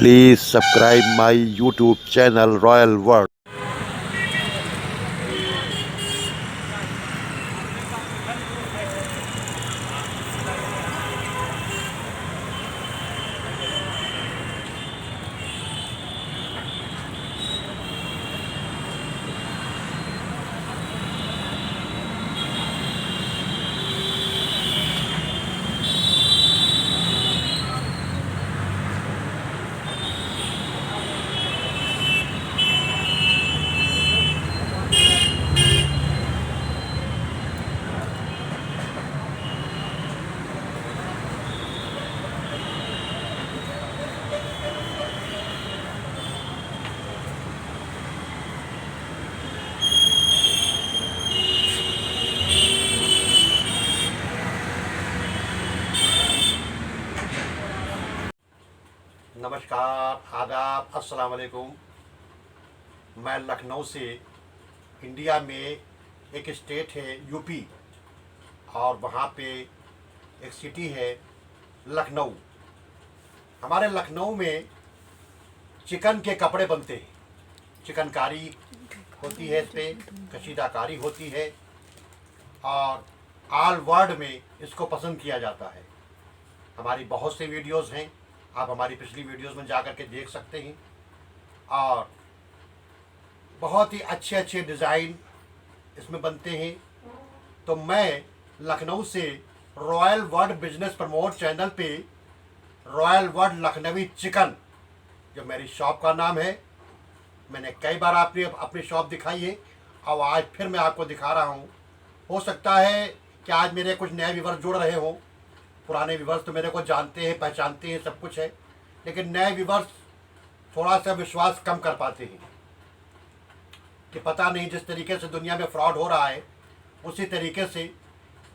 Please subscribe my YouTube channel Royal World. नमस्कार, आदाब, अस्सलाम वालेकुम। मैं लखनऊ से, इंडिया में एक स्टेट है यूपी, और वहाँ पे एक सिटी है लखनऊ। हमारे लखनऊ में चिकन के कपड़े बनते हैं, चिकनकारी होती है, इस पर कशीदाकारी होती है और ऑल वर्ल्ड में इसको पसंद किया जाता है। हमारी बहुत सी वीडियोस हैं, आप हमारी पिछली वीडियोस में जा कर के देख सकते हैं और बहुत ही अच्छे अच्छे डिज़ाइन इसमें बनते हैं। तो मैं लखनऊ से royal world business promote channel पे रॉयल वर्ल्ड लखनवी चिकन, जो मेरी शॉप का नाम है, मैंने कई बार आपने अपनी शॉप दिखाई है और आज फिर मैं आपको दिखा रहा हूँ। हो सकता है कि आज मेरे कुछ नए व्यूवर्स जुड़ रहे हों। पुराने व्यूवर्स तो मेरे को जानते हैं, पहचानते हैं, सब कुछ है, लेकिन नए व्यूवर्स थोड़ा सा विश्वास कम कर पाते हैं कि पता नहीं जिस तरीके से दुनिया में फ्रॉड हो रहा है उसी तरीके से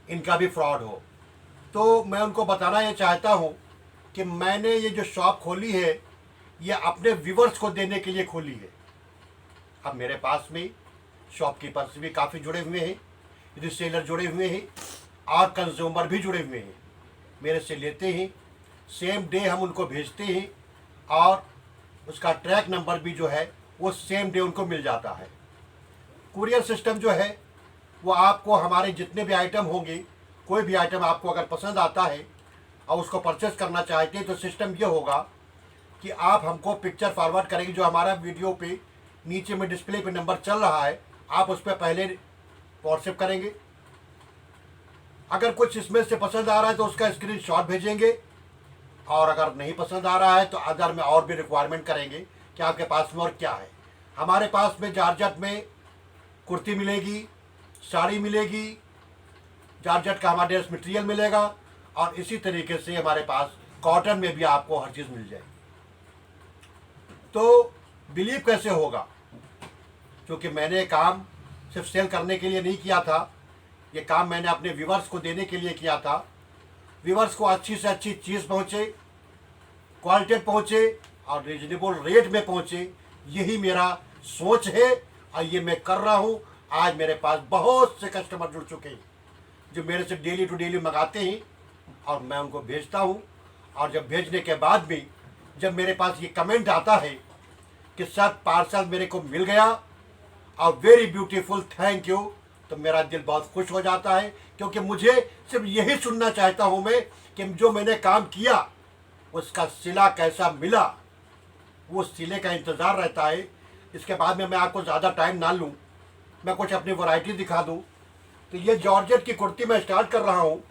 इनका भी फ्रॉड हो। तो मैं उनको बताना ये चाहता हूँ कि मैंने ये जो शॉप खोली है ये अपने व्यूवर्स को देने के लिए खोली है। अब मेरे पास में शॉपकीपर्स भी काफ़ी जुड़े हुए हैं, रिसेलर जुड़े हुए हैं और कंज्यूमर भी जुड़े हुए हैं। मेरे से लेते हैं, सेम डे हम उनको भेजते हैं और उसका ट्रैक नंबर भी जो है वो सेम डे उनको मिल जाता है। कुरियर सिस्टम जो है वो आपको हमारे जितने भी आइटम होंगे, कोई भी आइटम आपको अगर पसंद आता है और उसको परचेस करना चाहते हैं तो सिस्टम ये होगा कि आप हमको पिक्चर फॉरवर्ड करेंगे, जो हमारा वीडियो पे नीचे में डिस्प्ले पे नंबर चल रहा है, आप उस पर पहले व्हाट्सएप करेंगे। अगर कुछ इसमें से पसंद आ रहा है तो उसका स्क्रीनशॉट भेजेंगे, और अगर नहीं पसंद आ रहा है तो अदर में और भी रिक्वायरमेंट करेंगे कि आपके पास में और क्या है। हमारे पास में जॉर्जेट में कुर्ती मिलेगी, साड़ी मिलेगी, जॉर्जेट का हमारे ड्रेस मटेरियल मिलेगा, और इसी तरीके से हमारे पास कॉटन में भी आपको हर चीज़ मिल जाएगी। तो बिलीव कैसे होगा, क्योंकि मैंने काम सिर्फ सेल करने के लिए नहीं किया था, ये काम मैंने अपने व्यूवर्स को देने के लिए किया था। व्यूवर्स को अच्छी से अच्छी चीज़ पहुँचे, क्वालिटी पहुँचे और रीजनेबल रेट में पहुँचे, यही मेरा सोच है और ये मैं कर रहा हूँ। आज मेरे पास बहुत से कस्टमर जुड़ चुके हैं जो मेरे से डेली टू डेली मंगाते हैं और मैं उनको भेजता हूँ। और जब भेजने के बाद भी जब मेरे पास ये कमेंट आता है कि सर पार्सल मेरे को मिल गया और वेरी ब्यूटीफुल, थैंक यू, तो मेरा दिल बहुत खुश हो जाता है, क्योंकि मुझे सिर्फ यही सुनना चाहता हूँ मैं कि जो मैंने काम किया उसका सिला कैसा मिला, वो सिले का इंतज़ार रहता है। इसके बाद में मैं आपको ज़्यादा टाइम ना लूँ, मैं कुछ अपनी वैरायटी दिखा दूँ। तो ये जॉर्जेट की कुर्ती मैं स्टार्ट कर रहा हूँ,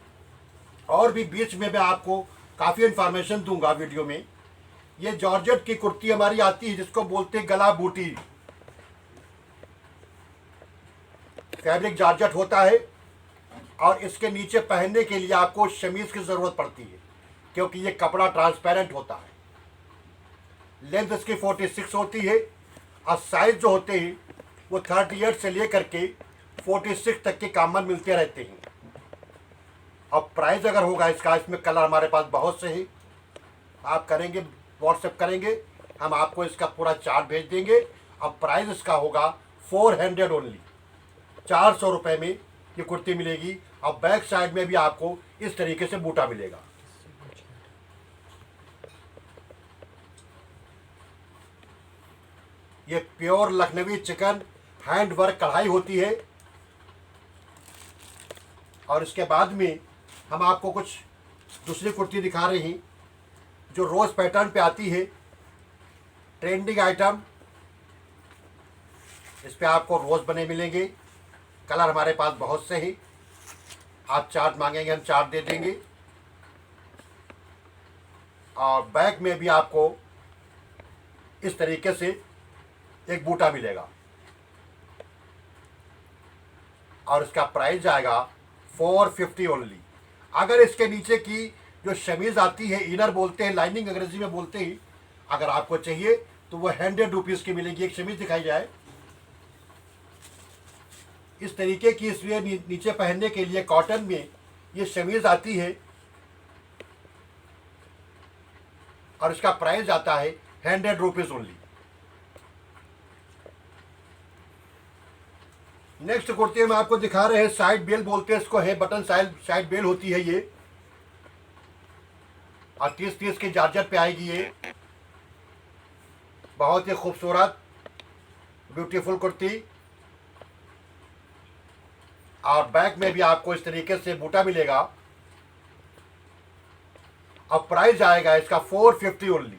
और भी बीच में मैं आपको काफ़ी इन्फॉर्मेशन दूंगा वीडियो में। ये जॉर्जेट की कुर्ती हमारी आती है जिसको बोलते हैं गला बूटी। फैब्रिक जॉर्जेट होता है और इसके नीचे पहनने के लिए आपको शमीज की ज़रूरत पड़ती है, क्योंकि ये कपड़ा ट्रांसपेरेंट होता है। लेंथ इसकी 46 होती है और साइज जो होते हैं वो 38 से लेकर के 46 तक के कॉमन मिलते रहते हैं। और प्राइस अगर होगा इसका, इसमें कलर हमारे पास बहुत से हैं, आप करेंगे व्हाट्सएप करेंगे, हम आपको इसका पूरा चार्ट भेज देंगे। अब प्राइस इसका होगा 400 ओनली, 400 रुपये में ये कुर्ती मिलेगी। और बैक साइड में भी आपको इस तरीके से बूटा मिलेगा। ये pure Lucknowi chikan hand work कढ़ाई होती है। और इसके बाद में हम आपको कुछ दूसरी कुर्ती दिखा रहे हैं जो रोज़ पैटर्न पे आती है, ट्रेंडिंग आइटम। इस पे आपको रोज़ बने मिलेंगे। कलर हमारे पास बहुत से हैं। आप चार्ट मांगेंगे हम चार्ट दे देंगे। और बैक में भी आपको इस तरीके से एक बूटा मिलेगा और इसका प्राइस जाएगा 450 ओनली। अगर इसके नीचे की जो शमीज़ आती है, इनर बोलते हैं, लाइनिंग अंग्रेजी में बोलते हैं, अगर आपको चाहिए तो वो 100 रुपीज़ की मिलेगी। एक शमीज़ दिखाई जाए इस तरीके की, इसलिए नीचे पहनने के लिए कॉटन में ये शमीज़ आती है और इसका प्राइस आता है 100 रुपीज़ ओनली। नेक्स्ट कुर्ती में आपको दिखा रहे हैं, साइड बेल बोलते हैं इसको, है बटन साइड बेल होती है ये, और 30 की जार्जेट पे आएगी ये। बहुत ही खूबसूरत ब्यूटीफुल कुर्ती। और बैक में भी आपको इस तरीके से बूटा मिलेगा। अब प्राइस आएगा इसका 450 ओनली,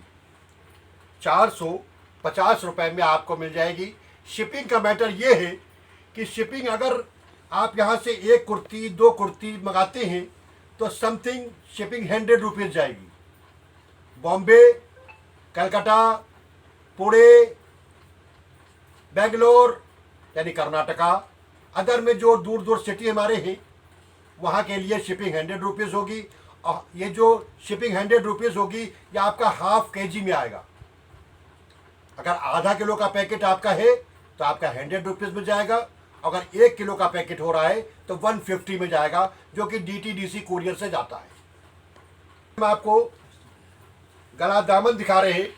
450 रुपये में आपको मिल जाएगी। शिपिंग का मैटर ये है कि शिपिंग अगर आप यहाँ से एक कुर्ती 2 कुर्ती मंगाते हैं तो समथिंग शिपिंग 100 रुपीज़ जाएगी। बॉम्बे, कलकत्ता, पुणे, बेंगलोर यानी कर्नाटका, अदर में जो दूर दूर सिटी हमारे हैं वहाँ के लिए शिपिंग 100 रुपीज़ होगी। और ये जो शिपिंग 100 रुपीज़ होगी ये आपका हाफ केजी में आएगा। अगर आधा किलो का पैकेट आपका है तो आपका 100 रुपीज़ में जाएगा। अगर 1 किलो का पैकेट हो रहा है तो 150 में जाएगा, जो कि DTDC कुरियर से जाता है। हम आपको गला दामन दिखा रहे हैं।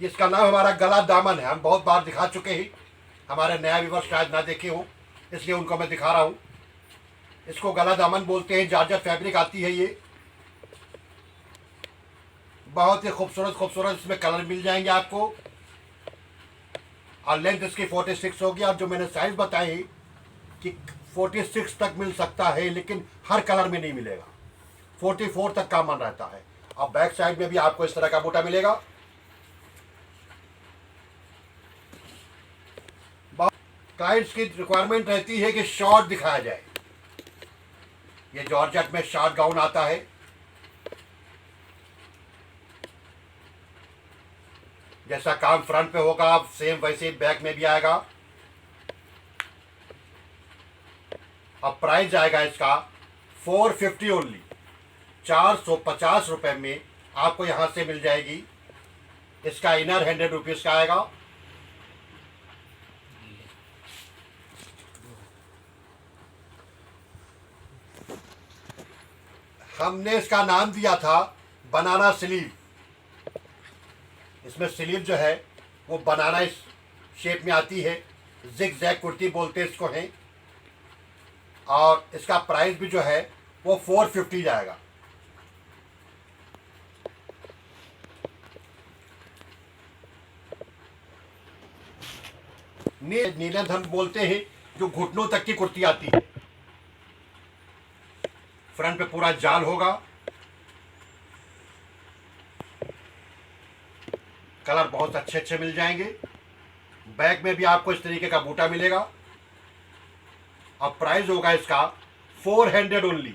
इसका नाम हमारा गला दामन है। हम बहुत बार दिखा चुके हैं, हमारे नया व्यूअर्स शायद ना देखे हों, इसलिए उनको मैं दिखा रहा हूँ। इसको गला दामन बोलते हैं। जॉर्जेट फैब्रिक आती है ये। बहुत ही खूबसूरत इसमें कलर मिल जाएंगे आपको। और लेंथ इसकी 46 होगी। और जो मैंने साइज बताई कि 46 तक मिल सकता है, लेकिन हर कलर में नहीं मिलेगा। 44 तक का मन रहता है। और बैक साइड में भी आपको इस तरह का बूटा मिलेगा। क्लाइंट्स की रिक्वायरमेंट रहती है कि शॉर्ट दिखाया जाए। ये जॉर्जेट में शॉर्ट गाउन आता है। जैसा काम फ्रंट पे होगा सेम वैसे ही बैक में भी आएगा। अब प्राइस आएगा इसका 450 ओनली, 450 रुपये में आपको यहां से मिल जाएगी। इसका इनर 100 रुपीज़ का आएगा। हमने इसका नाम दिया था बनाना स्लीव। इसमें स्लीव जो है वो बनाना इस शेप में आती है। जिग जैग कुर्ती बोलते हैं इसको हैं। और इसका प्राइस भी जो है वो 450 जाएगा। नीलंद हम बोलते हैं, जो घुटनों तक की कुर्ती आती है। फ्रंट पे पूरा जाल होगा। कलर बहुत अच्छे मिल जाएंगे। बैक में भी आपको इस तरीके का बूटा मिलेगा। अब प्राइस होगा इसका 400 ओनली।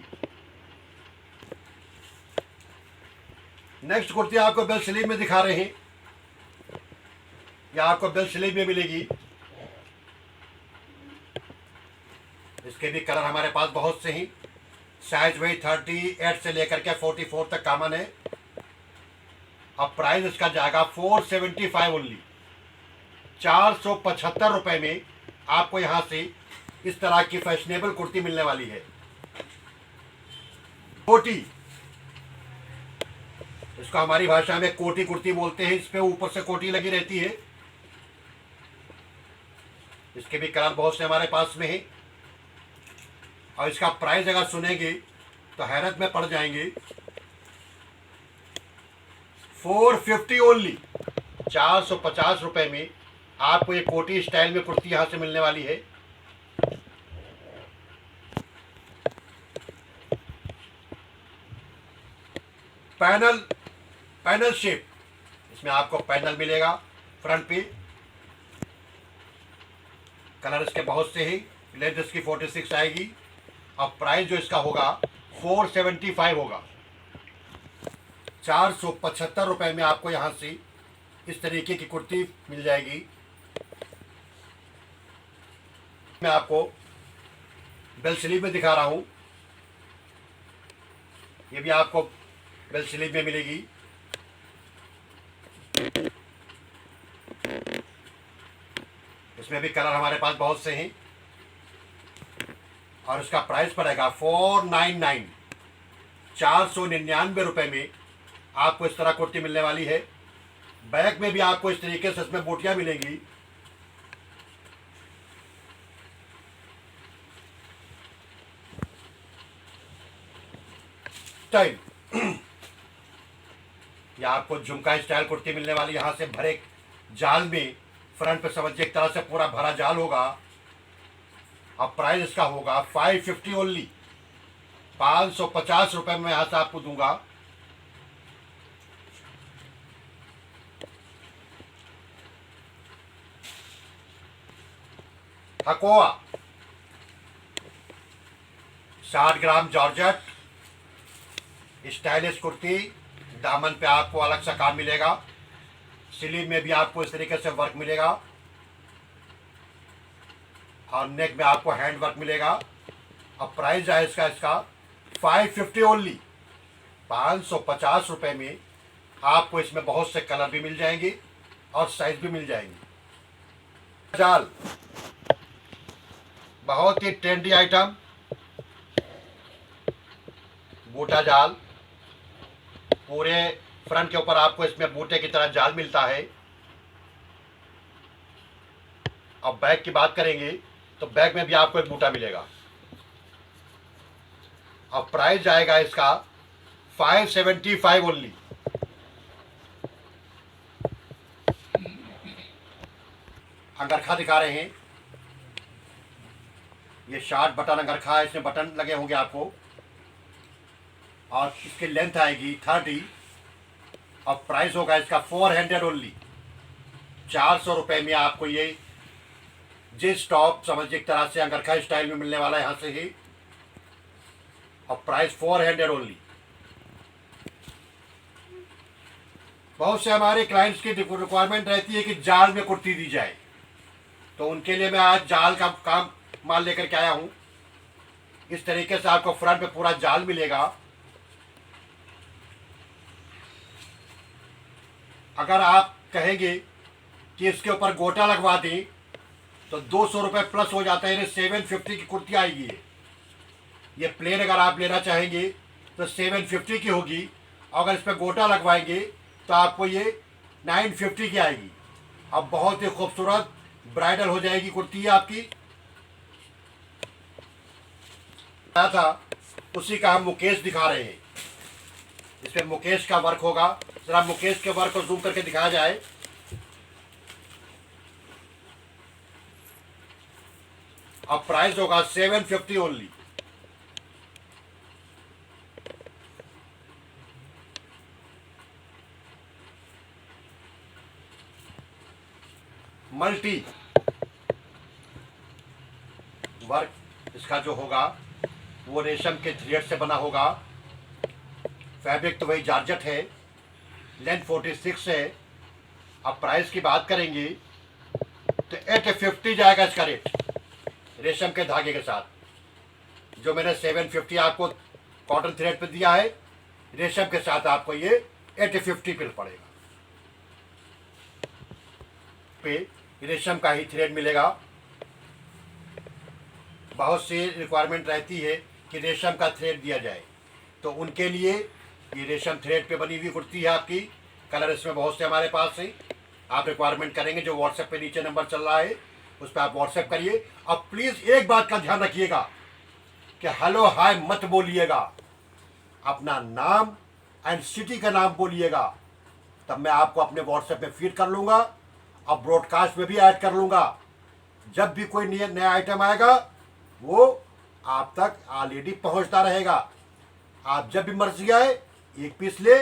नेक्स्ट कुर्ती आपको बेल स्लीव में दिखा रहे हैं। यह आपको बेल स्लीव में मिलेगी। इसके भी कलर हमारे पास बहुत से हैं। साइज वही 38 से लेकर के 44 तक कॉमन है। अब प्राइस इसका जाएगा 475 ओनली, 475 रुपये में आपको यहाँ से इस तरह की फैशनेबल कुर्ती मिलने वाली है। कोटी, इसको हमारी भाषा में कोटी कुर्ती बोलते हैं। इस पे ऊपर से कोटी लगी रहती है। इसके भी कलर बहुत से हमारे पास में है। और इसका प्राइस अगर सुनेंगे तो हैरत में पड़ जाएंगे। 450 ओनली, 450 रुपये में आपको ये कोटी स्टाइल में कुर्ती यहाँ से मिलने वाली है। पैनल पैनल शेप, इसमें आपको पैनल मिलेगा फ्रंट पे। कलर इसके बहुत से ही, लेंथ इसकी 46 आएगी। अब प्राइस जो इसका होगा 475 होगा। 475 रुपये में आपको यहाँ से इस तरीके की कुर्ती मिल जाएगी। मैं आपको बेल स्लीव में दिखा रहा हूँ, ये भी आपको बेल स्लीव में मिलेगी। इसमें भी कलर हमारे पास बहुत से हैं और इसका प्राइस पड़ेगा 499, 499 रुपये में आपको इस तरह कुर्ती मिलने वाली है। बैक में भी आपको इस तरीके से इसमें बूटियां मिलेंगी। स्टाइल या आपको झुमका स्टाइल कुर्ती मिलने वाली, यहाँ से भरे जाल में फ्रंट पे समझिए एक तरह से पूरा भरा जाल होगा। अब प्राइस इसका होगा 550 ओनली, 550 रुपये में यहाँ से आपको दूंगा। हकोआ 60 ग्राम जॉर्जेट स्टाइलिश कुर्ती, दामन पे आपको अलग सा काम मिलेगा, स्लीव में भी आपको इस तरीके से वर्क मिलेगा और नेक में आपको हैंड वर्क मिलेगा। अब प्राइस है इसका 550 ओनली, 550 रुपये में आपको इसमें बहुत से कलर भी मिल जाएंगे और साइज भी मिल जाएंगे। जाल बहुत ही ट्रेंडी आइटम, बूटा जाल, पूरे फ्रंट के ऊपर आपको इसमें बूटे की तरह जाल मिलता है। अब बैक की बात करेंगे तो बैक में भी आपको एक बूटा मिलेगा। अब प्राइस जाएगा इसका 575 ओनली। अंगरखा दिखा रहे हैं, ये शार्ट बटन अंगरखा है, इसमें बटन लगे होंगे आपको और इसकी लेंथ आएगी 30। अब प्राइस होगा इसका 400 ओनली, 400 रुपये में आपको ये जींस टॉप समझिए एक तरह से अंगरखा स्टाइल में मिलने वाला है यहाँ से ही। अब प्राइस 400 ओनली। बहुत से हमारे क्लाइंट्स की रिक्वायरमेंट रहती है कि जाल में कुर्ती दी जाए, तो उनके लिए मैं आज जाल का काम माल लेकर के आया हूँ। इस तरीके से आपको फ्रंट पे पूरा जाल मिलेगा। अगर आप कहेंगे कि इसके ऊपर गोटा लगवा दें तो 200 रुपये प्लस हो जाता है, यानी 750 की कुर्ती आएगी। ये प्लेन अगर आप लेना चाहेंगे तो 750 की होगी, अगर इस पर गोटा लगवाएंगे तो आपको ये 950 की आएगी। अब बहुत ही खूबसूरत ब्राइडल हो जाएगी कुर्ती आपकी। था उसी का हम मुकेश दिखा रहे हैं, इसमें मुकेश का वर्क होगा। जरा मुकेश के वर्क को जूम करके दिखाया जाए। अब प्राइस होगा 750 ओनली। मल्टी वर्क इसका जो होगा वो रेशम के थ्रेड से बना होगा। फैब्रिक तो वही जॉर्जेट है, लेंथ 46 है। अब प्राइस की बात करेंगे तो 850 जाएगा इसका रेट, रेशम के धागे के साथ। जो मैंने 750 आपको कॉटन थ्रेड पे दिया है, रेशम के साथ आपको ये 850 पे पड़ेगा। पे रेशम का ही थ्रेड मिलेगा। बहुत सी रिक्वायरमेंट रहती है कि रेशम का थ्रेड दिया जाए, तो उनके लिए ये रेशम थ्रेड पे बनी हुई कुर्ती है आपकी। कलर इसमें बहुत से हमारे पास हैं, आप रिक्वायरमेंट करेंगे जो व्हाट्सएप पे नीचे नंबर चल रहा है उस पर आप व्हाट्सएप करिए। अब प्लीज़ एक बात का ध्यान रखिएगा कि हेलो हाय मत बोलिएगा, अपना नाम एंड सिटी का नाम बोलिएगा, तब मैं आपको अपने व्हाट्सएप पे फीड कर लूँगा अब ब्रॉडकास्ट में भी ऐड कर लूँगा। जब भी कोई नया आइटम आएगा वो आप तक ऑलरेडी पहुंचता रहेगा। आप जब भी मर्जी आए 1 पीस ले,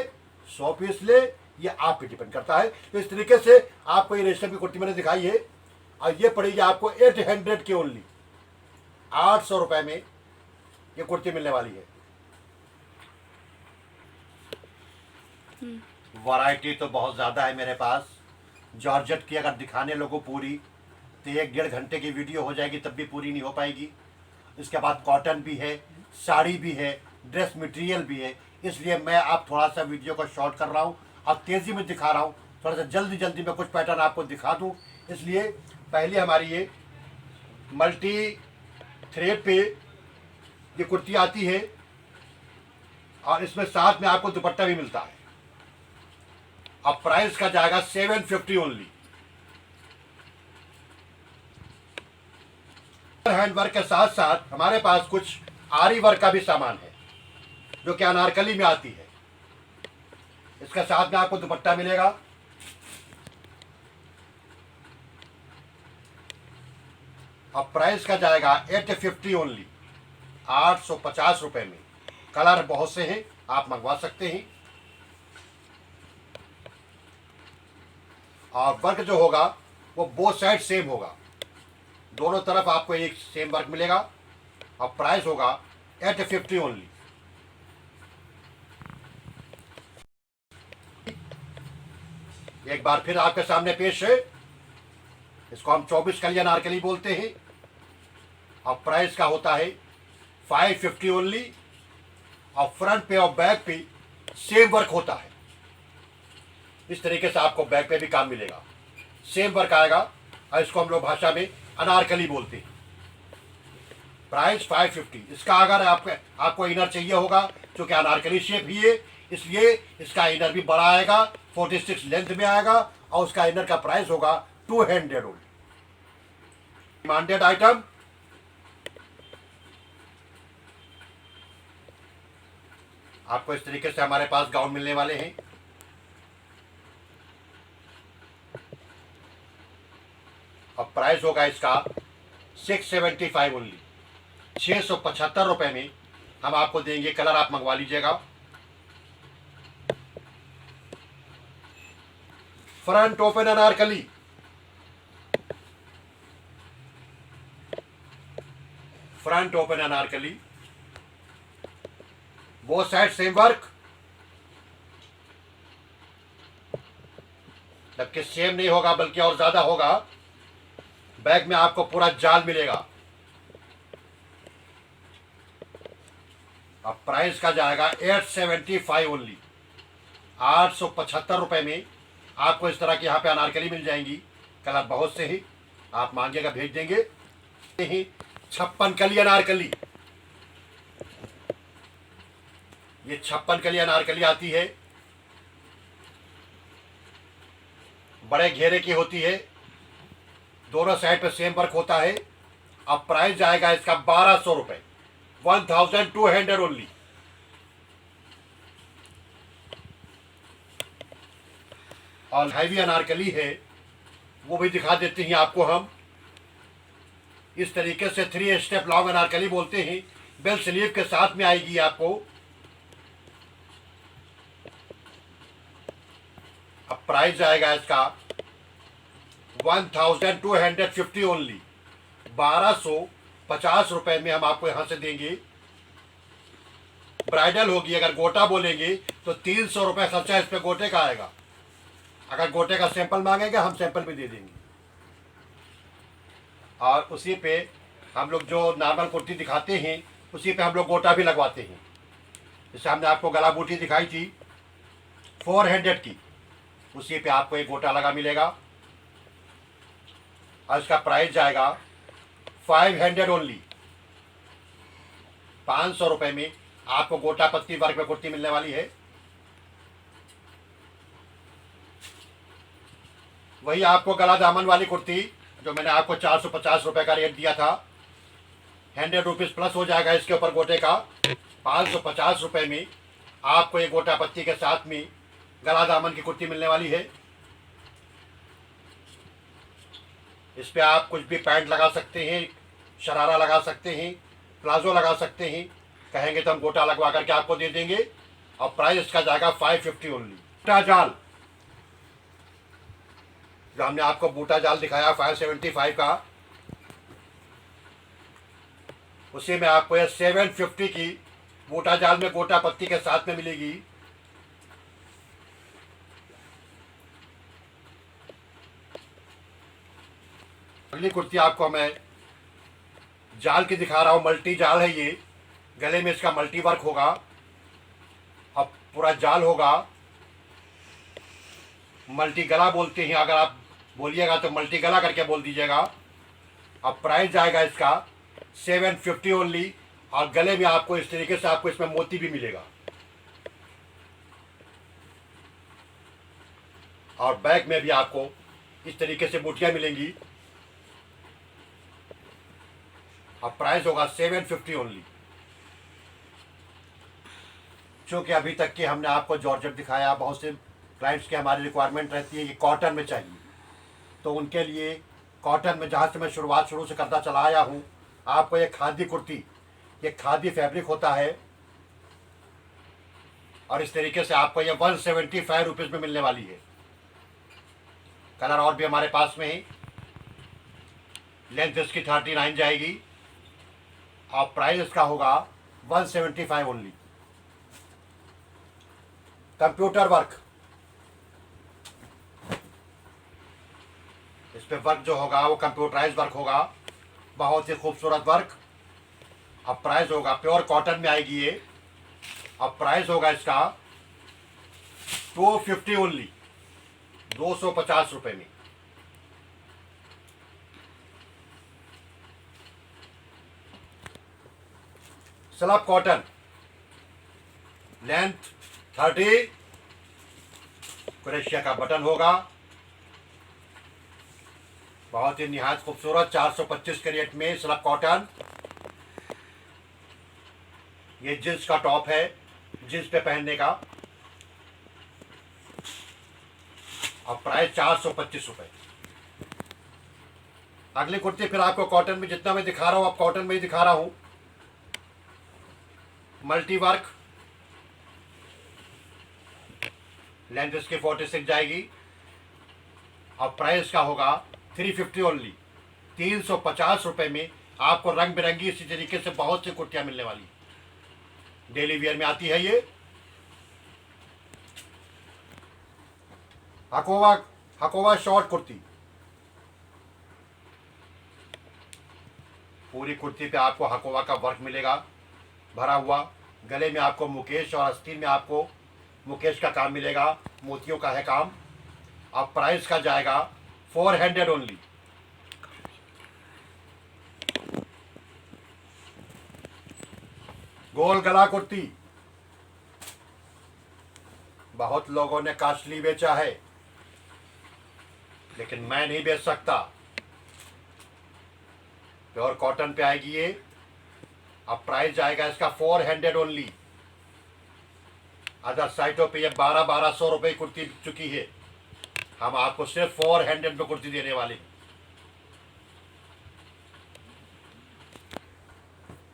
100 पीस ले, ये आप पे डिपेंड करता है। तो इस तरीके से आपको ये रेशम की कुर्ती मैंने दिखाई है और ये पड़ेगी आपको 800 के ओनली। 800 रुपये में ये कुर्ती मिलने वाली है। वैरायटी तो बहुत ज़्यादा है मेरे पास। जॉर्जेट की अगर दिखाने लोगों पूरी तो 1-1.5 घंटे की वीडियो हो जाएगी, तब भी पूरी नहीं हो पाएगी। इसके बाद कॉटन भी है, साड़ी भी है, ड्रेस मटेरियल भी है। इसलिए मैं आप थोड़ा सा वीडियो को शॉर्ट कर रहा हूँ और तेज़ी में दिखा रहा हूँ, थोड़ा सा जल्दी जल्दी में कुछ पैटर्न आपको दिखा दूँ। इसलिए पहले हमारी ये मल्टी थ्रेड पे ये कुर्ती आती है और इसमें साथ में आपको दुपट्टा भी मिलता है। अब प्राइस का जाएगा 750 ओनली। हैंड वर्क के साथ साथ हमारे पास कुछ आरी वर्क का भी सामान है जो कि अनारकली में आती है। इसके साथ में आपको दुपट्टा मिलेगा। अब प्राइस का जाएगा 850 ओनली, 850 रुपए में। कलर बहुत से हैं, आप मंगवा सकते हैं। और वर्क जो होगा वो बोथ साइड सेम होगा, दोनों तरफ आपको एक सेम वर्क मिलेगा। और प्राइस होगा 850 ओनली। एक बार फिर आपके सामने पेश है। इसको हम 24 कली अनारकली बोलते हैं और प्राइस का होता है 550 ओनली। और फ्रंट पे और बैक पे सेम वर्क होता है। इस तरीके से आपको बैक पे भी काम मिलेगा, सेम वर्क आएगा और इसको हम लोग भाषा में अनारकली बोलते हैं। प्राइस 550। इसका अगर आपको इनर चाहिए होगा, क्योंकि अनारकली शेप ही है इसलिए इसका इनर भी बड़ा आएगा, 46 लेंथ में आएगा और उसका इनर का प्राइस होगा 200 ओनली। Demanded item. आपको इस तरीके से हमारे पास गाउन मिलने वाले हैं। अब प्राइस होगा इसका 675 ओनली, 675 रुपए में हम आपको देंगे। कलर आप मंगवा लीजिएगा। Front open Anarkali, front open Anarkali, both side same work. जबकि सेम नहीं होगा बल्कि और ज्यादा होगा। बैग में आपको पूरा जाल मिलेगा। अब प्राइस का जाएगा 875 ओनली, 875 रुपए में आपको इस तरह की यहाँ पे अनारकली मिल जाएंगी। कलर बहुत से ही, आप मांगेगा भेज देंगे। 56 कली अनारकली, ये 56 कली अनारकली आती है, बड़े घेरे की होती है, दोनों साइड पे सेम वर्क होता है। अब प्राइस जाएगा इसका 1200 रुपए, 1200 ओनली। और हैवी अनारकली है वो भी दिखा देते हैं आपको हम। इस तरीके से 3 स्टेप लॉन्ग अनारकली बोलते हैं। बेल स्लीव के साथ में आएगी आपको। अब प्राइस जाएगा इसका 1250 ओनली, 1250 रुपए में हम आपको यहां से देंगे। ब्राइडल होगी, अगर गोटा बोलेंगे तो 300 रुपए खर्चा इस पे गोटे का आएगा। अगर गोटे का सैंपल मांगेंगे हम सैंपल भी दे देंगे। और उसी पे हम लोग जो नॉर्मल कुर्ती दिखाते हैं उसी पे हम लोग गोटा भी लगवाते हैं। जैसे हमने आपको गला बूटी दिखाई थी 400 की, उसी पे आपको एक गोटा लगा मिलेगा। और इसका प्राइस जाएगा 500 ओनली, 500 रुपए में आपको गोटा पत्ती वर्क में कुर्ती मिलने वाली है। वही आपको गला दामन वाली कुर्ती जो मैंने आपको 450 रुपए का रेट दिया था, 100 रुपीज़ प्लस हो जाएगा इसके ऊपर गोटे का। 550 रुपए में आपको ये गोटा पत्ती के साथ में गला दामन की कुर्ती मिलने वाली है। इस पे आप कुछ भी पैंट लगा सकते हैं, शरारा लगा सकते हैं, प्लाजो लगा सकते हैं। कहेंगे तो हम गोटा लगवा करके आपको दे देंगे। और प्राइस इसका जाएगा 550 ओनली। बूटा जाल, जो हमने आपको बूटा जाल दिखाया 575 का, उसी में आपको यह 750 की बूटा जाल में गोटा पत्ती के साथ में मिलेगी। अगली कुर्ती आपको मैं जाल की दिखा रहा हूँ। मल्टी जाल है ये, गले में इसका मल्टी वर्क होगा। अब पूरा जाल होगा, मल्टी गला बोलते हैं, अगर आप बोलिएगा तो मल्टी गला करके बोल दीजिएगा। अब प्राइस जाएगा इसका 750 ओनली। और गले में आपको इस तरीके से आपको इसमें मोती भी मिलेगा। और बैक में भी आपको इस तरीके से बूटियां मिलेंगी। अब प्राइस होगा 750 ओनली। क्योंकि अभी तक के हमने आपको जॉर्जेट दिखाया, बहुत से क्लाइंट्स की हमारी रिक्वायरमेंट रहती है कि कॉटन में चाहिए, तो उनके लिए कॉटन में जहाँ से मैं शुरुआत शुरू से करता चला आया हूँ, आपको ये खादी कुर्ती, ये खादी फैब्रिक होता है। और इस तरीके से आपको ये 175 रुपीज़ में मिलने वाली है। कलर और भी हमारे पास में है। लेंथ इसकी 39 जाएगी। और प्राइस इसका होगा 175 ओनली। कंप्यूटर वर्क, इस पे वर्क जो होगा वो कंप्यूटराइज वर्क होगा, बहुत ही खूबसूरत वर्क। अब प्राइस होगा, प्योर कॉटन में आएगी ये। अब प्राइस होगा इसका 250 ओनली, 250 रुपये में। स्लब कॉटन, लेंथ 30, क्रोशिया का बटन होगा, बहुत ही निहायत खूबसूरत 425 कैरेट में स्लब कॉटन। ये जींस का टॉप है, जींस पे पहनने का। और प्राइस 425 रुपये। अगली कुर्ती फिर आपको कॉटन में, जितना मैं दिखा रहा हूँ आप कॉटन में ही दिखा रहा हूँ। मल्टी वर्क, लेंथ इसकी 46 जाएगी। और प्राइस का होगा 350 ओनली, 350 रुपये में आपको रंग बिरंगी इसी तरीके से बहुत सी कुर्तियां मिलने वाली। डेली वियर में आती है ये। हकोवा, हकोवा शॉर्ट कुर्ती, पूरी कुर्ती पे आपको हकोवा का वर्क मिलेगा भरा हुआ। गले में आपको मुकेश और आस्तीन में आपको मुकेश का काम मिलेगा, मोतियों का है काम। अब प्राइस का जाएगा 400 ओनली। गोल गला कुर्ती, बहुत लोगों ने कास्टली बेचा है, लेकिन मैं नहीं बेच सकता। प्योर कॉटन पे आएगी ये। अब प्राइस जाएगा इसका 400 ओनली। अदर साइटों पे ये 1200 रुपये कुर्ती बिक चुकी है, हम आपको सिर्फ 400 में कुर्ती देने वाले हैं।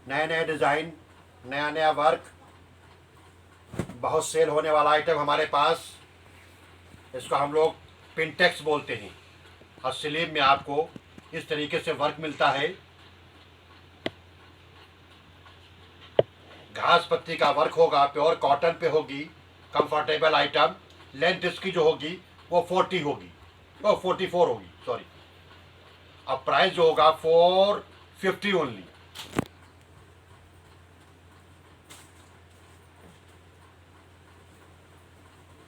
नए नए डिज़ाइन, नया नया वर्क, बहुत सेल होने वाला आइटम हमारे पास। इसको हम लोग पिंटेक्स बोलते हैं। और स्लीव में आपको इस तरीके से वर्क मिलता है, घास पत्ती का वर्क होगा, प्योर कॉटन पे होगी, कंफर्टेबल आइटम। लेंथ इसकी जो होगी वो 40 होगी, वो 44 होगी, सॉरी। अब प्राइस जो होगा 450 ओनली।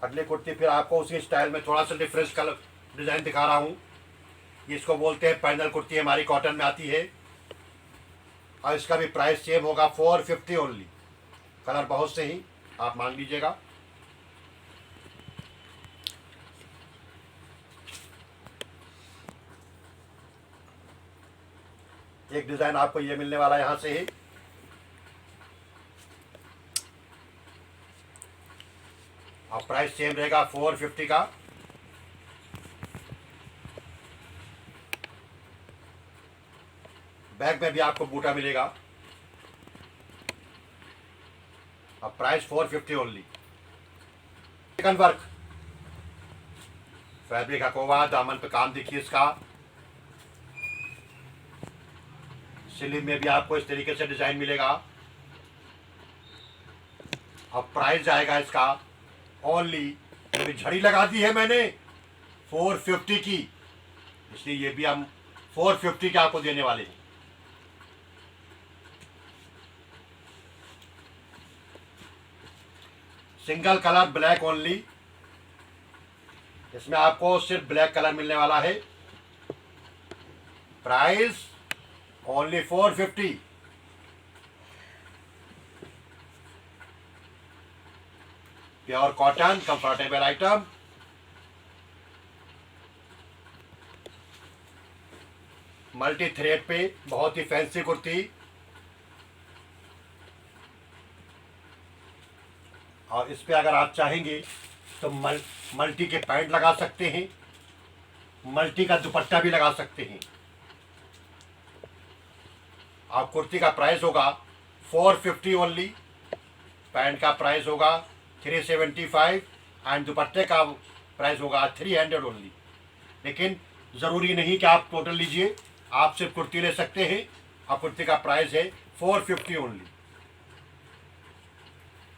अगली कुर्ती फिर आपको उसी स्टाइल में थोड़ा सा डिफरेंस कलर डिज़ाइन दिखा रहा हूँ। इसको बोलते हैं पैनल कुर्ती, हमारी कॉटन में आती है। और इसका भी प्राइस सेम होगा 450 ओनली। कलर बहुत से ही आप मांग लीजिएगा। एक डिज़ाइन आपको ये मिलने वाला है यहाँ से ही। और प्राइस सेम रहेगा 450 का। बैक में भी आपको बूटा मिलेगा। अब price 450 only. Chikan work fabric अकोवा, दामन पे काम देखिए इसका। स्लीव में भी आपको इस तरीके से डिजाइन मिलेगा। अब प्राइस जाएगा इसका ओनली, अभी झड़ी लगा दी है मैंने 450 की, इसलिए ये भी हम 450 के आपको देने वाले हैं। सिंगल कलर ब्लैक ओनली, इसमें आपको सिर्फ ब्लैक कलर मिलने वाला है। Price only 450। Pure cotton comfortable item. Multi thread पे बहुत ही फैंसी कुर्ती, और इस पे अगर आप चाहेंगे तो मल्टी के पैंट लगा सकते हैं, मल्टी का दुपट्टा भी लगा सकते हैं। आप कुर्ती का प्राइस होगा 450 ओनली, पैंट का प्राइस होगा 375 एंड दुपट्टे का प्राइस होगा 300 ओनली। लेकिन ज़रूरी नहीं कि आप टोटल लीजिए, आप सिर्फ कुर्ती ले सकते हैं और कुर्ती का प्राइस है 450 ओनली।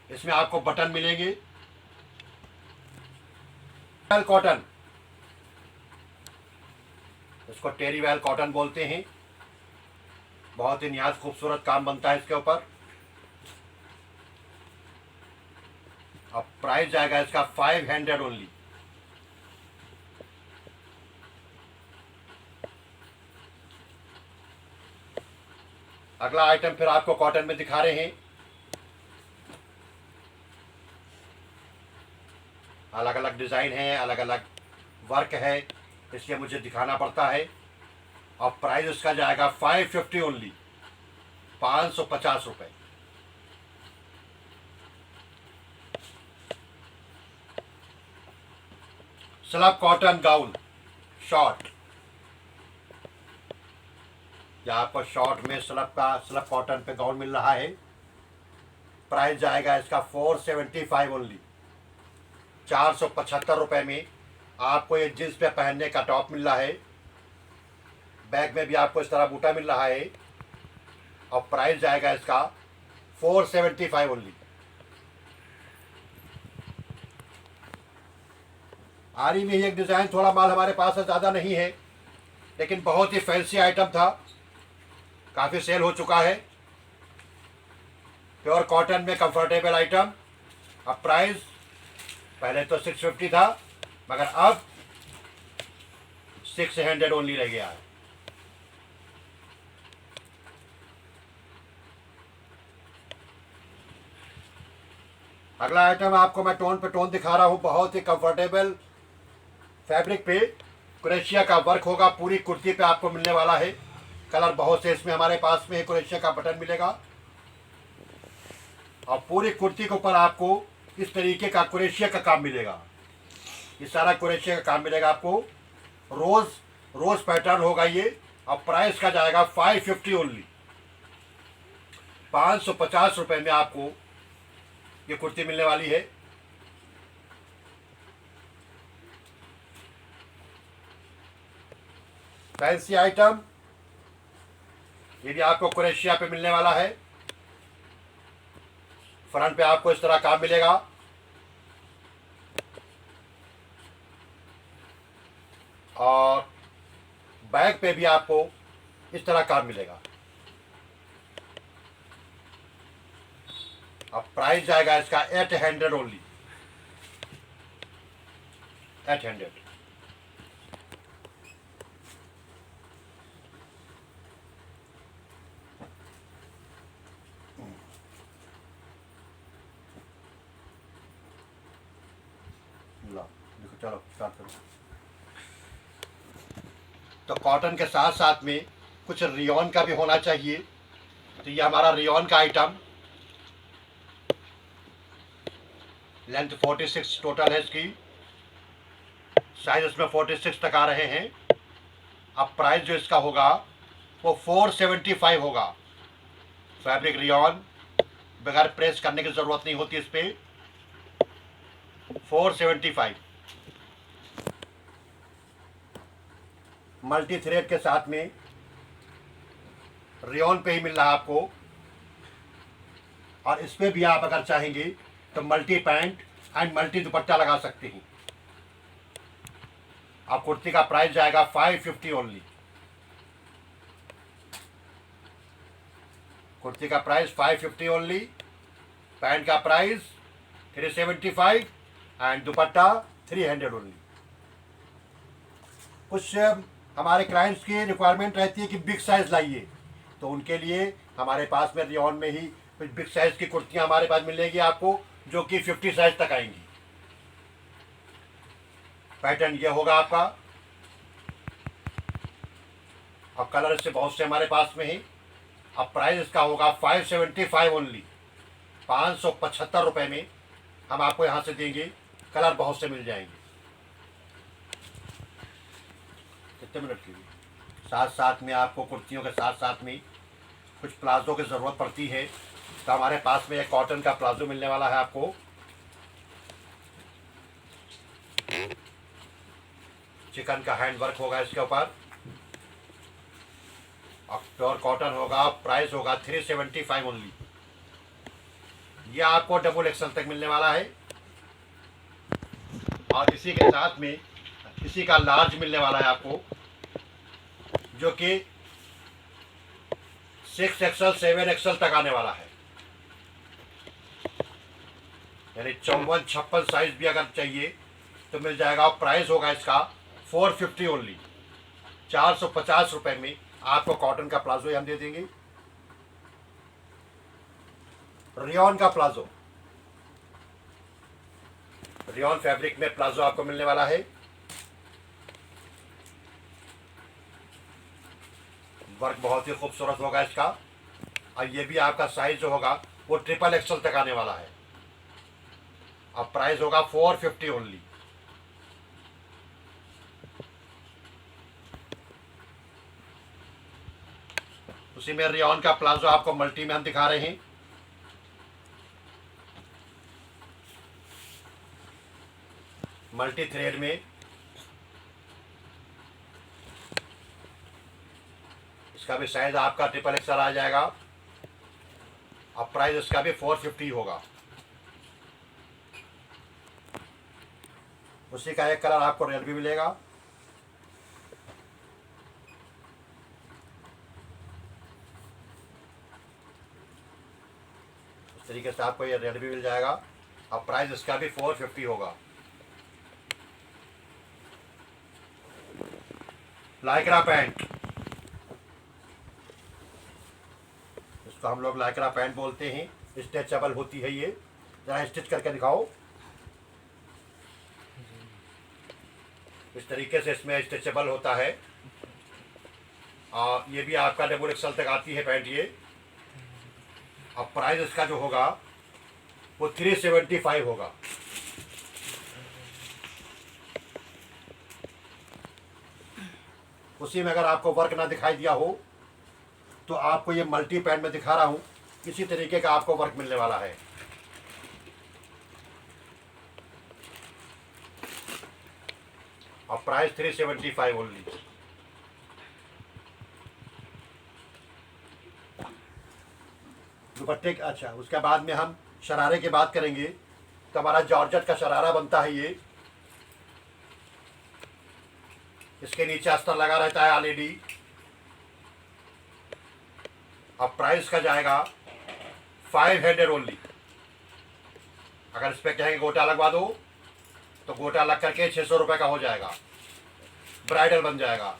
इसमें आपको बटन मिलेंगे। कॉटन, इसको टेरीवेल कॉटन बोलते हैं। बहुत ही निहायत खूबसूरत काम बनता है इसके ऊपर। अब प्राइस जाएगा इसका 500 ओनली। अगला आइटम फिर आपको कॉटन में दिखा रहे हैं। अलग अलग डिज़ाइन है, अलग अलग वर्क है, इसलिए मुझे दिखाना पड़ता है। और प्राइस इसका जाएगा 550 ओनली, 550 रुपये। स्लब कॉटन गाउन शॉर्ट, या आपको शॉर्ट में स्लब कॉटन पे गाउन मिल रहा है। प्राइस जाएगा इसका 475 ओनली, 475 रुपये में आपको ये जींस पे पहनने का टॉप मिल रहा है। बैग में भी आपको इस तरह बूटा मिल रहा है, और प्राइस जाएगा इसका 475 ओनली। आरी में ही एक डिज़ाइन, थोड़ा माल हमारे पास है, ज़्यादा नहीं है, लेकिन बहुत ही फैंसी आइटम था, काफ़ी सेल हो चुका है। प्योर कॉटन में कंफर्टेबल आइटम। अब प्राइस पहले तो 650 था, मगर अब 600 ओनली रह गया है। अगला आइटम आपको मैं टोन पे टोन दिखा रहा हूँ। बहुत ही कंफर्टेबल फैब्रिक पे क्रोशिया का वर्क होगा, पूरी कुर्ती पे आपको मिलने वाला है। कलर बहुत से इसमें हमारे पास में है। क्रोशिया का बटन मिलेगा, और पूरी कुर्ती के ऊपर आपको इस तरीके का क्रोशिया का काम मिलेगा। ये सारा क्रोशिया का काम मिलेगा आपको। रोज पैटर्न होगा ये, और प्राइस का जाएगा 550 ओनली, 550 रुपये में आपको ये कुर्ती मिलने वाली है। फैंसी आइटम, ये भी आपको क्रोशिया पे मिलने वाला है। फ्रंट पे आपको इस तरह काम मिलेगा, और बैक पे भी आपको इस तरह काम मिलेगा। अब प्राइस जाएगा इसका 800 ओनली, 800। देखो, चलो स्टार्ट करो। तो कॉटन के साथ साथ में कुछ रियॉन का भी होना चाहिए। तो ये हमारा रियॉन का आइटम, लेंथ 46 टोटल है इसकी, साइज इसमें 46 तक आ रहे हैं। अब प्राइस जो इसका होगा वो 475 होगा। फैब्रिक रियॉन, बगैर प्रेस करने की ज़रूरत नहीं होती इस पर। 475 मल्टी थ्रेड के साथ में रियॉन पे ही मिल रहा है आपको। और इस पर भी आप अगर चाहेंगे तो मल्टी पैंट एंड मल्टी दुपट्टा लगा सकते हैं। अब कुर्ती का प्राइस जाएगा 550 ओनली। कुर्ती का प्राइस 550 ओनली, पैंट का प्राइस 375 एंड दुपट्टा 300 ओनली। कुछ हमारे क्लाइंट्स की रिक्वायरमेंट रहती है कि बिग साइज लाइए, तो उनके लिए हमारे पास में रियॉन में ही कुछ बिग साइज की कुर्तियां हमारे पास मिलेगी आपको, जो कि 50 साइज तक आएंगी। पैटर्न ये होगा आपका। अब कलर इससे बहुत से हमारे पास में है। अब प्राइस इसका होगा 575 ओनली। 575 रुपये में हम आपको यहाँ से देंगे। कलर बहुत से मिल जाएंगे। कितने मिनट की? साथ साथ में आपको कुर्तियों के साथ साथ में कुछ प्लाजो की ज़रूरत पड़ती है, तो हमारे पास में एक कॉटन का प्लाजो मिलने वाला है आपको। चिकन का हैंड वर्क होगा इसके ऊपर और प्योर कॉटन होगा। प्राइस होगा 375 ओनली। ये आपको डबल एक्सल तक मिलने वाला है। और इसी के साथ में इसी का लार्ज मिलने वाला है आपको, जो कि 6 एक्सल 7 एक्सल तक आने वाला है। यानी 54-56 साइज भी अगर चाहिए तो मिल जाएगा। प्राइस होगा इसका 450 ओनली। 450 रुपये में आपको कॉटन का प्लाजो हम दे देंगे। रियॉन का प्लाजो, रियॉन फैब्रिक में प्लाजो आपको मिलने वाला है। वर्क बहुत ही खूबसूरत होगा इसका। और ये भी आपका साइज जो होगा वो ट्रिपल एक्सल तक आने वाला है। अब प्राइस होगा 450 ओनली। उसी में रियॉन का प्लाजो आपको मल्टी में हम दिखा रहे हैं। मल्टी थ्रेड में इसका भी साइज आपका ट्रिपल एक्सल आ जाएगा। अब प्राइस इसका भी 450 होगा। उसी का एक कलर आपको रेड भी मिलेगा। इस तरीके से आपको ये रेड भी मिल जाएगा। अब प्राइस इसका भी 450 होगा। लाइक्रा पैंट, इसको हम लोग लाइक्रा पैंट बोलते हैं। स्ट्रेचेबल होती है ये। जरा स्टिच करके दिखाओ। इस तरीके से इसमें स्ट्रेचेबल होता है। और ये भी आपका डबल एक्सल तक आती है पैंट ये। अब प्राइस इसका जो होगा वो 375 होगा। उसी में अगर आपको वर्क ना दिखाई दिया हो तो आपको ये मल्टी पैंट में दिखा रहा हूँ, इसी तरीके का आपको वर्क मिलने वाला है। और प्राइस 375 ओनली। दुपट्टे अच्छा, उसके बाद में हम शरारे की बात करेंगे तो हमारा जॉर्जेट का शरारा बनता है ये। इसके नीचे अस्तर लगा रहता है ऑलरेडी। अब प्राइस का जाएगा 500 ओनली। अगर इस पर कहेंगे गोटा लगवा दो तो गोटा लग करके 600 रुपये का हो जाएगा। ब्राइडल बन जाएगा।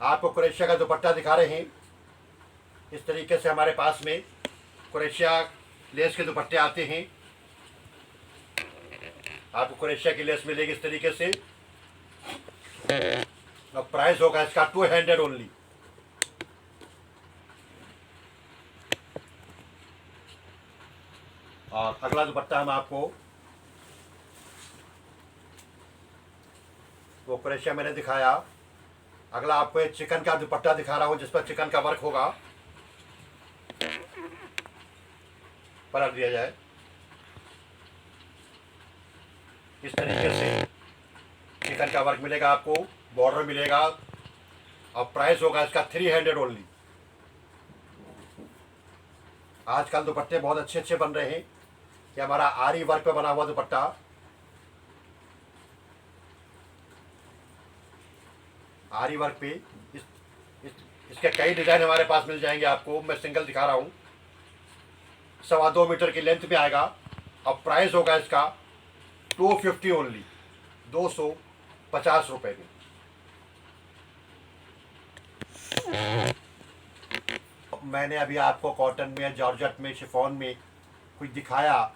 आपको क्रोशिया का दुपट्टा दिखा रहे हैं। इस तरीके से हमारे पास में क्रोशिया लेस के दुपट्टे आते हैं। आपको क्रोशिया की लेस मिलेगी इस तरीके से। अब प्राइस होगा इसका 200 ओनली। और अगला दुपट्टा हम आपको वो ऊपर एशिया मैंने दिखाया। अगला आपको एक चिकन का दुपट्टा दिखा रहा हूँ जिस पर चिकन का वर्क होगा। पलट दिया जाए इस तरीके से चिकन का वर्क मिलेगा आपको, बॉर्डर मिलेगा और प्राइस होगा इसका 300 ओनली। आजकल दुपट्टे बहुत अच्छे अच्छे बन रहे हैं। ये हमारा आरी वर्क पे बना हुआ दुपट्टा। आरी वर्क पे इसके कई डिज़ाइन हमारे पास मिल जाएंगे आपको। मैं सिंगल दिखा रहा हूँ। 2.25 मीटर की लेंथ में आएगा और प्राइस होगा इसका 250 ओनली, 250 रुपये में। मैंने अभी आपको कॉटन में, जॉर्जेट में, शिफॉन में कुछ दिखाया।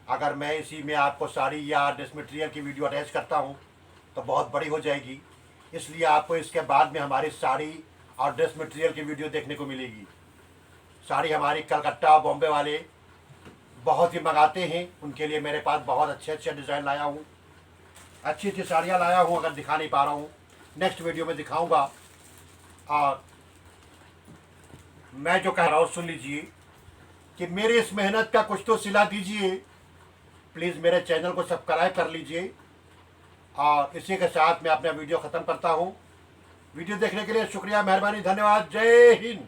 अगर मैं इसी में आपको साड़ी या ड्रेस मटेरियल की वीडियो अटैच करता हूँ तो बहुत बड़ी हो जाएगी, इसलिए आपको इसके बाद में हमारी साड़ी और ड्रेस मटेरियल की वीडियो देखने को मिलेगी। साड़ी हमारी कलकत्ता बॉम्बे वाले बहुत ही मंगाते हैं, उनके लिए मेरे पास बहुत अच्छे अच्छे डिज़ाइन लाया हूँ, अच्छी अच्छी साड़ियाँ लाया हूँ। अगर दिखा नहीं पा रहा हूँ नेक्स्ट वीडियो में दिखाऊँगा। और मैं जो कह रहा हूँ सुन लीजिए कि मेरी इस मेहनत का कुछ तो सिला दीजिए। प्लीज़ मेरे चैनल को सब्सक्राइब कर लीजिए। और इसी के साथ मैं अपना वीडियो ख़त्म करता हूँ। वीडियो देखने के लिए शुक्रिया, मेहरबानी, धन्यवाद। जय हिंद।